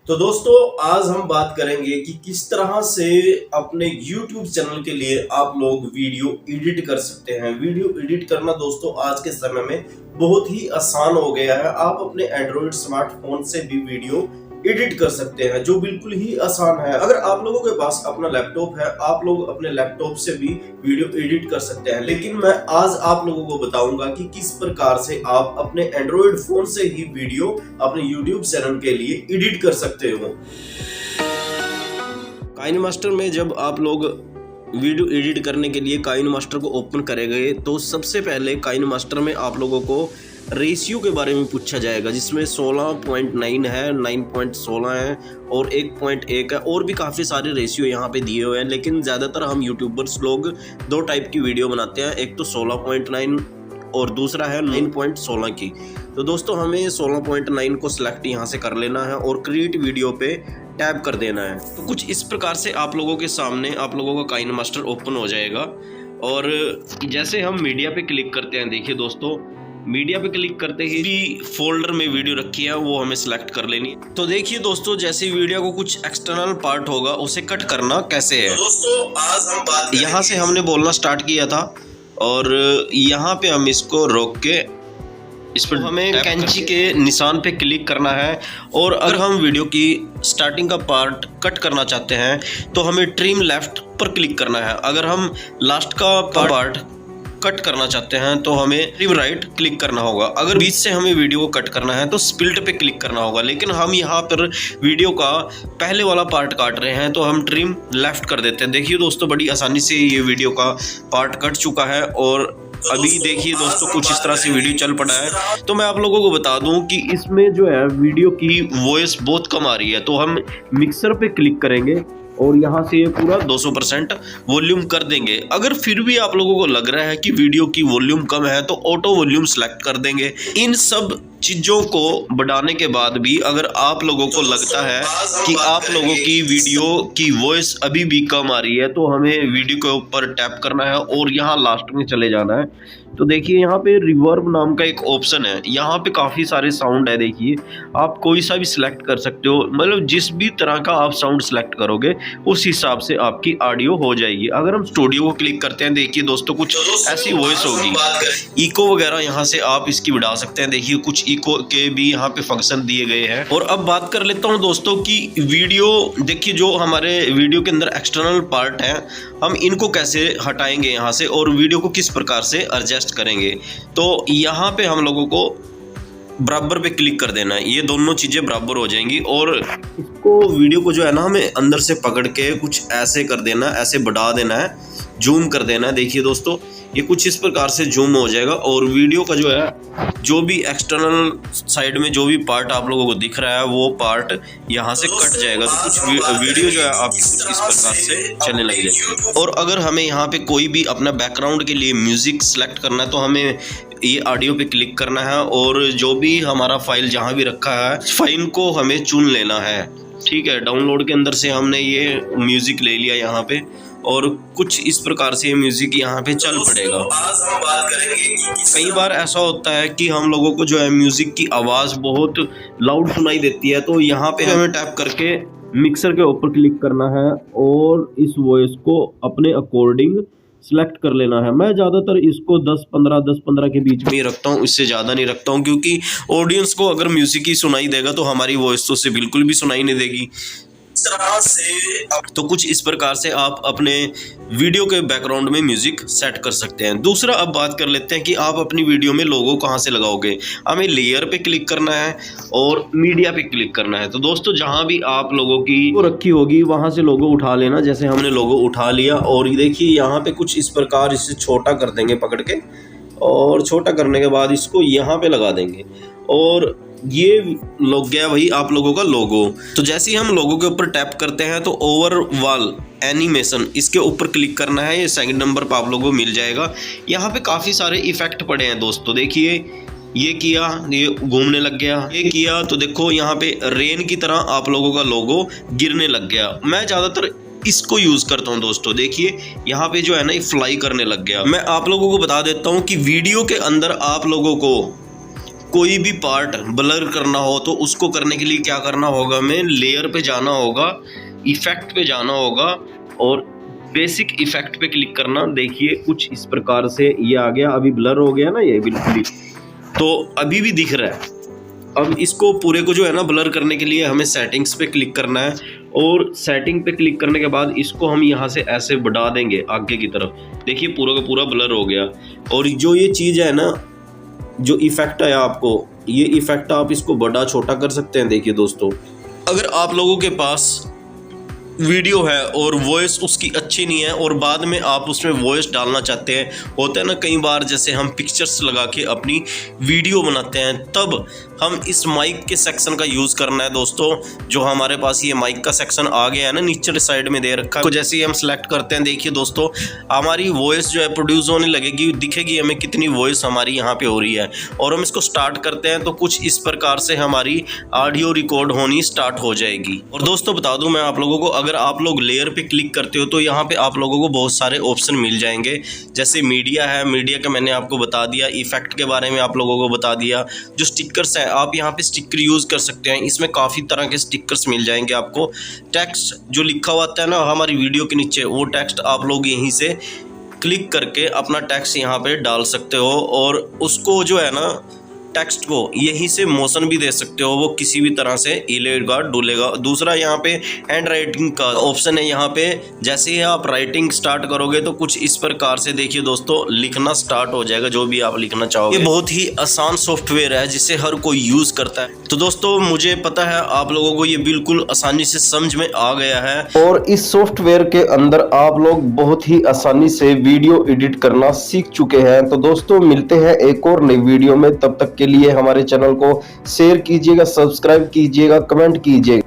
तो दोस्तों आज हम बात करेंगे कि किस तरह से अपने YouTube चैनल के लिए आप लोग वीडियो एडिट कर सकते हैं। वीडियो एडिट करना दोस्तों आज के समय में बहुत ही आसान हो गया है। आप अपने एंड्रॉइड स्मार्टफोन से भी वीडियो एडिट कर सकते हैं, जो बिल्कुल ही आसान है। अगर आप लोगों के पास अपना लैपटॉप है, आप लोग अपने लैपटॉप से भी वीडियो एडिट कर सकते हैं। लेकिन मैं आज आप लोगों को बताऊंगा कि किस प्रकार से आप अपने एंड्रॉइड फोन से ही वीडियो अपने YouTube चैनल के लिए एडिट कर सकते हो। काइनमास्टर में जब आप लोग वीडियो एडिट करने के लिए काइनमास्टर को ओपन करेंगे तो सबसे पहले काइनमास्टर में आप लोगों को रेशियो के बारे में पूछा जाएगा, जिसमें 16.9 है, 9.16 है और 1.1 है और भी काफ़ी सारे रेशियो यहाँ पे दिए हुए हैं। लेकिन ज़्यादातर हम यूट्यूबर्स लोग दो टाइप की वीडियो बनाते हैं, एक तो 16.9 और दूसरा है 9.16 की। तो दोस्तों हमें 16.9 को सिलेक्ट यहाँ से कर लेना है और क्रिएट वीडियो पे टैप कर देना है। तो कुछ इस प्रकार से आप लोगों के सामने आप लोगों का काइनमास्टर ओपन हो जाएगा। और जैसे हम मीडिया पे क्लिक करते हैं, देखिए दोस्तों मीडिया पे क्लिक करते ही भी फोल्डर में वीडियो रखी है वो हमें सिलेक्ट कर लेनी। तो देखिए दोस्तों जैसे वीडियो को कुछ एक्सटर्नल पार्ट होगा उसे कट करना कैसे है। तो दोस्तों आज हम बात यहाँ से हमने बोलना स्टार्ट किया था और यहाँ पे हम इसको रोक के इस पर हमें कैंची के निशान पे क्लिक करना है। और अगर हम वीडियो की स्टार्टिंग का पार्ट कट करना चाहते हैं तो हमें ट्रिम लेफ्ट पर क्लिक करना है। अगर हम लास्ट का पार्ट कट करना चाहते हैं तो हमें ट्रिम राइट क्लिक करना होगा। अगर बीच से हमें वीडियो को कट करना है तो स्प्लिट पे क्लिक करना होगा। लेकिन हम यहाँ पर वीडियो का पहले वाला पार्ट काट रहे हैं तो हम ट्रिम लेफ्ट कर देते हैं। देखिए दोस्तों बड़ी आसानी से ये वीडियो का पार्ट कट चुका है और अभी देखिए दोस्तों कुछ इस तरह से वीडियो चल पड़ा है। तो मैं आप लोगों को बता दूं कि इसमें जो है वीडियो की वॉइस बहुत कम आ रही है, तो हम मिक्सर पे क्लिक करेंगे और यहाँ से ये पूरा 200% वॉल्यूम कर देंगे। अगर फिर भी आप लोगों को लग रहा है कि वीडियो की वॉल्यूम कम है तो ऑटो वॉल्यूम सेलेक्ट कर देंगे। इन सब चीज़ों को बढ़ाने के बाद भी अगर आप लोगों को लगता है कि आप लोगों की वीडियो की वॉइस अभी भी कम आ रही है तो हमें वीडियो के ऊपर टैप करना है और यहाँ लास्ट में चले जाना है। तो देखिए यहाँ पे रिवर्ब नाम का एक ऑप्शन है, यहाँ पे काफ़ी सारे साउंड है। देखिए आप कोई सा भी सिलेक्ट कर सकते हो, मतलब जिस भी तरह का आप साउंड सिलेक्ट करोगे उस हिसाब से आपकी ऑडियो हो जाएगी। अगर हम स्टूडियो को क्लिक करते हैं देखिए दोस्तों कुछ ऐसी वॉइस होगी। इको वगैरह यहाँ से आप इसकी बढ़ा सकते हैं। देखिए कुछ इको के भी यहाँ पे फंक्शन दिए गए हैं। और अब बात कर लेता हूँ दोस्तों की वीडियो, देखिए जो हमारे वीडियो के अंदर एक्सटर्नल पार्ट है हम इनको कैसे हटाएंगे यहाँ से और वीडियो को किस प्रकार से एडजस्ट करेंगे। तो यहाँ पे हम लोगों को बराबर पे क्लिक कर देना है, ये दोनों चीज़ें बराबर हो जाएंगी। और इसको वीडियो को जो है ना हमें अंदर से पकड़ के कुछ ऐसे कर देना, ऐसे बढ़ा देना है, जूम कर देना है। देखिए दोस्तों ये कुछ इस प्रकार से जूम हो जाएगा और वीडियो का जो है जो भी एक्सटर्नल साइड में जो भी पार्ट आप लोगों को दिख रहा है वो पार्ट यहाँ से कट जाएगा। तो कुछ वीडियो जो है आपकी कुछ इस प्रकार से चलने लग जाएगी। और अगर हमें यहाँ पे कोई भी अपना बैकग्राउंड के लिए म्यूजिक सेलेक्ट करना है तो हमें ये ऑडियो पे क्लिक करना है और जो भी हमारा फाइल जहाँ भी रखा है फाइल को हमें चुन लेना है। ठीक है, डाउनलोड के अंदर से हमने ये म्यूजिक ले लिया यहाँ पे और कुछ इस प्रकार से म्यूजिक यहाँ पे चल पड़ेगा। आज हम बात करेंगे कई बार ऐसा होता है कि हम लोगों को जो है म्यूजिक की आवाज़ बहुत लाउड सुनाई देती है, तो यहाँ पे हमें टैप करके मिक्सर के ऊपर क्लिक करना है और इस वॉइस को अपने अकॉर्डिंग सिलेक्ट कर लेना है। मैं ज़्यादातर इसको 10-15 के बीच में ही रखता हूँ, इससे ज़्यादा नहीं रखता हूँ, क्योंकि ऑडियंस को अगर म्यूजिक ही सुनाई देगा तो हमारी वॉइस तो उसे बिल्कुल भी सुनाई नहीं देगी। तो कुछ इस प्रकार से आप अपने वीडियो के बैकग्राउंड में म्यूजिक सेट कर सकते हैं। दूसरा अब बात कर लेते हैं कि आप अपनी वीडियो में लोगो कहाँ से लगाओगे। हमें लेयर पे क्लिक करना है और मीडिया पे क्लिक करना है। तो दोस्तों जहाँ भी आप लोगों की वो रखी होगी वहाँ से लोगो उठा लेना। जैसे हमने लोगो उठा लिया और देखिए यहाँ पे कुछ इस प्रकार इसे छोटा कर देंगे पकड़ के, और छोटा करने के बाद इसको यहाँ पे लगा देंगे और ये लग गया वही आप लोगों का लोगो। तो जैसे ही हम लोगो के ऊपर टैप करते हैं तो ओवरऑल एनिमेशन इसके ऊपर क्लिक करना है, ये सेकंड नंबर पर आप लोगों को मिल जाएगा। यहाँ पे काफ़ी सारे इफेक्ट पड़े हैं दोस्तों। देखिए ये किया, ये घूमने लग गया, ये किया तो देखो यहाँ पे रेन की तरह आप लोगों का लोगो गिरने लग गया। मैं ज़्यादातर इसको यूज़ करता हूँ दोस्तों। देखिए यहाँ पे जो है ना ये फ्लाई करने लग गया। मैं आप लोगों को बता देता हूँ कि वीडियो के अंदर आप लोगों को कोई भी पार्ट ब्लर करना हो तो उसको करने के लिए क्या करना होगा, हमें लेयर पे जाना होगा, इफेक्ट पे जाना होगा और बेसिक इफेक्ट पे क्लिक करना। देखिए कुछ इस प्रकार से ये आ गया, अभी ब्लर हो गया ना ये बिल्कुल ही, तो अभी भी दिख रहा है। अब इसको पूरे को जो है ना ब्लर करने के लिए हमें सेटिंग्स पे क्लिक करना है और सेटिंग पे क्लिक करने के बाद इसको हम यहाँ से ऐसे बढ़ा देंगे आगे की तरफ। देखिए पूरा का पूरा ब्लर हो गया। और जो ये चीज़ है ना, जो इफेक्ट है आपको, ये इफेक्ट आप इसको बड़ा छोटा कर सकते हैं। देखिए दोस्तों, अगर आप लोगों के पास वीडियो है और वॉइस उसकी अच्छी नहीं है और बाद में आप उसमें वॉइस डालना चाहते हैं, होता है ना कई बार, जैसे हम पिक्चर्स लगा के अपनी वीडियो बनाते हैं, तब हम इस माइक के सेक्शन का यूज़ करना है दोस्तों। जो हमारे पास ये माइक का सेक्शन आ गया है ना, नीचे साइड में दे रखा है, तो जैसे ही हम सेलेक्ट करते हैं, देखिए दोस्तों हमारी वॉइस जो है प्रोड्यूस होने लगेगी, दिखेगी हमें कितनी वॉइस हमारी यहाँ पे हो रही है। और हम इसको स्टार्ट करते हैं तो कुछ इस प्रकार से हमारी ऑडियो रिकॉर्ड होनी स्टार्ट हो जाएगी। और दोस्तों बता दूं मैं आप लोगों को, अगर आप लोग लेयर पे क्लिक करते हो तो यहाँ पे आप लोगों को बहुत सारे ऑप्शन मिल जाएंगे। जैसे मीडिया है, मीडिया का मैंने आपको बता दिया, इफेक्ट के बारे में आप लोगों को बता दिया। जो स्टिकर्स हैं, आप यहाँ पे स्टिकर यूज़ कर सकते हैं, इसमें काफ़ी तरह के स्टिकर्स मिल जाएंगे आपको। टेक्स्ट जो लिखा हुआ आता है ना हमारी वीडियो के नीचे, वो टेक्स्ट आप लोग यहीं से क्लिक करके अपना टेक्स्ट यहाँ पे डाल सकते हो और उसको जो है ना टेक्स्ट को यहीं से मोशन भी दे सकते हो, वो किसी भी तरह से हिलेगा डुलेगा। दूसरा यहाँ पे हैंड राइटिंग का ऑप्शन है। यहाँ पे जैसे ही आप राइटिंग स्टार्ट करोगे तो कुछ इस प्रकार से देखिए दोस्तों लिखना स्टार्ट हो जाएगा, जो भी आप लिखना चाहोगे। ये बहुत ही आसान सॉफ्टवेयर है जिसे हर कोई यूज़ करता है। तो दोस्तों मुझे पता है आप लोगों को ये बिल्कुल आसानी से समझ में आ गया है और इस सॉफ्टवेयर के अंदर आप लोग बहुत ही आसानी से वीडियो एडिट करना सीख चुके हैं। तो दोस्तों मिलते हैं एक और नई वीडियो में, तब तक के लिए हमारे चैनल को शेयर कीजिएगा, सब्सक्राइब कीजिएगा, कमेंट कीजिएगा।